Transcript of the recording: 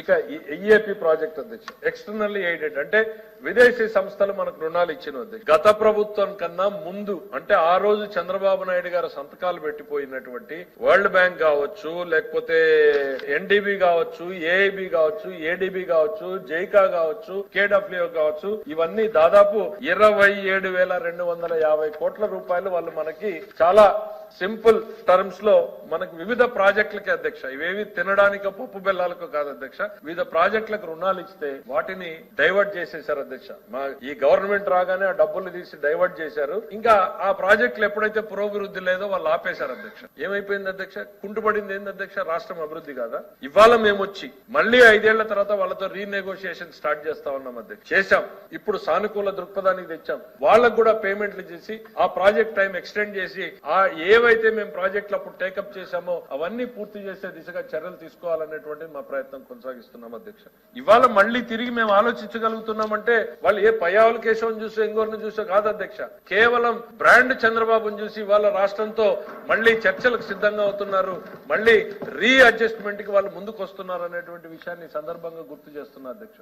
ఇక EAP project అధ్యక్ష, externally aided అంటే విదేశీ సంస్థలు మనకు రుణాలు ఇచ్చిన అధ్యక్ష. గత ప్రభుత్వం కన్నా ముందు అంటే ఆ రోజు చంద్రబాబు నాయుడు గారు సంతకాలు పెట్టిపోయినటువంటి వరల్డ్ బ్యాంక్ కావచ్చు, లేకపోతే ఎన్డీబీ కావచ్చు, ఏఐబి కావచ్చు, ఏడీబీ కావచ్చు, జైకా కావచ్చు, కేడబ్ల్యూ కావచ్చు, ఇవన్నీ దాదాపు 27,250 కోట్ల రూపాయలు వాళ్ళు మనకి చాలా సింపుల్ టర్మ్స్ లో మనకు వివిధ ప్రాజెక్టులకి అధ్యక్ష, ఇవేవి తినడానికో పప్పు బెల్లాలకో కాదు అధ్యక్ష, వివిధ ప్రాజెక్టులకు రుణాలు ఇస్తే వాటిని డైవర్ట్ చేసేశారు అధ్యక్ష. ఈ గవర్నమెంట్ రాగానే ఆ డబ్బులు తీసి డైవర్ట్ చేశారు. ఇంకా ఆ ప్రాజెక్టులు ఎప్పుడైతే పురోభివృద్ధి లేదో వాళ్ళు ఆపేశారు అధ్యక్ష. ఏమైపోయింది అధ్యక్ష? కుంటుపడింది ఏంది అధ్యక్ష? రాష్ట్రం అభివృద్ధి కాదా? ఇవాళ మేము వచ్చి మళ్ళీ 5 ఏళ్ల తర్వాత వాళ్ళతో రీనెగోషియేషన్ స్టార్ట్ చేస్తా ఉన్నాం అధ్యక్ష. చేశాం. ఇప్పుడు సానుకూల దృక్పథానికి తెచ్చాం. వాళ్ళకు కూడా పేమెంట్లు చేసి ఆ ప్రాజెక్ట్ టైం ఎక్స్టెండ్ చేసి ఆ ఏవైతే మేము ప్రాజెక్టులు అప్పుడు టేకప్ చేశామో అవన్నీ పూర్తి చేసే దిశగా చర్యలు తీసుకోవాలనేటువంటి మా ప్రయత్నం కొనసాగిస్తున్నాం అధ్యక్ష. ఇవాళ మళ్ళీ తిరిగి మేము ఆలోచించగలుగుతున్నామంటే వాళ్ళు ఏ పయ్యావుల కేశవం చూసో ఇంకోరిని చూసో కాదు అధ్యక్ష. కేవలం బ్రాండ్ చంద్రబాబును చూసి వాళ్ళ రాష్ట్రంతో మళ్ళీ చర్చలకు సిద్ధంగా అవుతున్నారు, మళ్ళీ రీఅడ్జస్ట్మెంట్ కి వాళ్ళు ముందుకు వస్తున్నారు అనేటువంటి విషయాన్ని సందర్భంగా గుర్తు చేస్తున్నారు అధ్యక్ష.